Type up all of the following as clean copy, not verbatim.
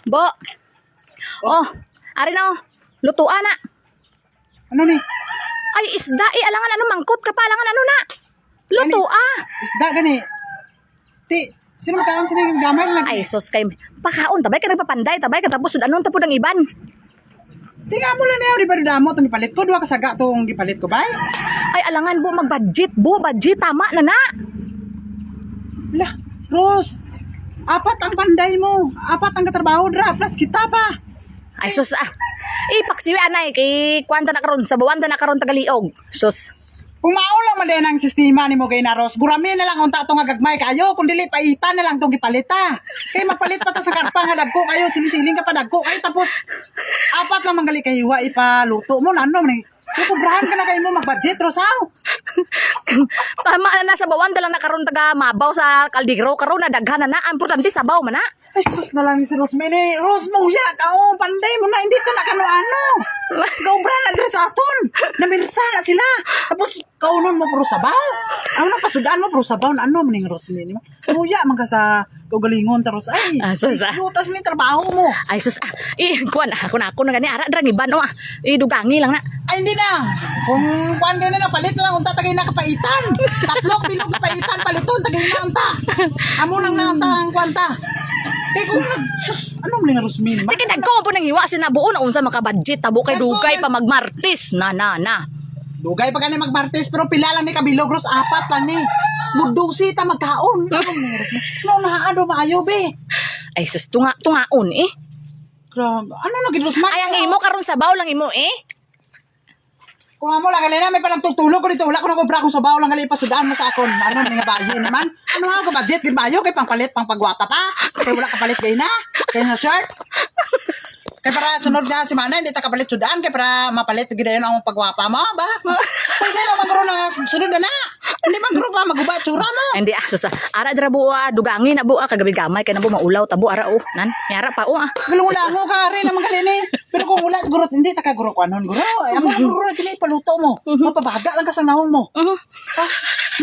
Bo. Oh, ari na. Lutuan na. Ano ni? Ay, isda. Alangan ano mangkot ka pa. Alangan ano na. Lutua. Isda gani. Ti, sino makaon sa mga gamay lagi? Ay, sus kay. Pakaon. Tabay ka nagpapanday. Tabay ka tapos anon tapos ang iban. Ti nga mo lang na di ba damo tong gipalit ko, duha ka saga tong gipalit ko bay. Ay, alangan bo mag-budget. Bo, budget. Tama na na. Lah, Rose. Apat ang panday mo. Apat ang katrabaho dra plus kita pa. Ay, sus ipaksiwi anay. Kay kwanta na karon. Sabawan na karon tagaliog. Sus. Kung maulang man din ang sistema ni mo kay na Rose, gurami na lang unta tong gagmay kayo, kun dili paitan na lang tong gipalita. Kay mapalit pa ta sa karpa nga dagko kayo, siling-siling ka pa dagko kayo tapos apat lang manggali kay hiwa ipaluto mo nano man. Sobrahan ka na kayo mo mag-budget Rosaw. Tama na sa bawan lang na karon taga mabaw sa kaldero karon na daghan na. Ang importante sabaw man na. Ay, sus na lang si Rose. Mene, Rose mo ya ka oh, panday mo na hindi to na kano-ano. Gaubra na dire sa aton. Namirsa na sila. Tapos kaunon mo pro sabaw. Ano na pasudaan mo pro sabaw na ano maning Rose mene mo. Muya man ka sa kagalingon taros ay. Sus Lutas ni trabaho mo. Ay sus kuan ako na gani ara dra ni ban o dugangi lang na. Ay, hindi na. Kung kuan din na palit na lang unta tagay na kapaitan. Tatlok bilog kapaitan paliton tagay na unta. Amo nang naunta ang kwanta. Eh kung sus, ano mo nga Rosmin? Tiki dagko po nang hiwa sinabuon unsa maka-budget tabo kay dugay pa magmartis na. Dugay pa gani magmartes pero pila lang ni kabilog Ros apat lang ni. Mudusi ta magkaon. Ano ni Rosmin? No naado maayo be. Ay sus tungaon eh. Grabe. Ano na gid Rosman? Ay ang imo karon sabaw lang imo eh. Kung amo lang galina may palang tutulog ko dito wala ko na kubra kung sabaw lang gali pasudaan mo sa akon. Ano ni nga bayi naman? Ano ha ko budget gid maayo kay pangpalit pang pagwapa pa. Kay wala ka palit gay na. Kay na shirt. Kay para sunod na si Mana hindi ta kapalit sudaan kay para mapalit gid dayon ang pagwapa mo ba? Pwede na magro na sunod na. Hindi magro pa maguba tsura mo. Hindi sus ara dra buwa dugangi na buwa kagabi gamay kay na bu maulaw tabo ara nan. Yara pa Galungula mo ka rin naman galini. Pero kung wala guro hindi ta ka guro kanon guro. Ay amo guro na kini paluto mo. Mapabaga lang ka sa nahon mo. Ha?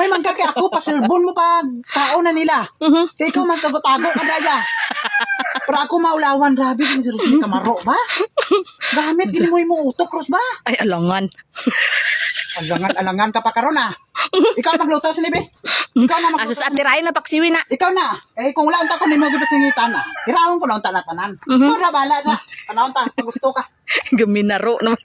May mangka kay ako pasilbon mo pag kaon na nila. Kay ikaw magtago-tago ka daya. Pero ako maulawan grabe kini si Rosmi kamaro ba? Gamit gini mo imong utok Ros ba? Ay alangan. Alangan ka pa karon ah. Ikaw magluto sa libe. Ikaw na magluto. Asus atirain na paksiwi na. Ikaw na. Eh kung wala unta ko nimo gipasingitan na. Irawon ko na unta na tanan. Para bala na. Tanawon ta, gusto ka. Gaminaro naman.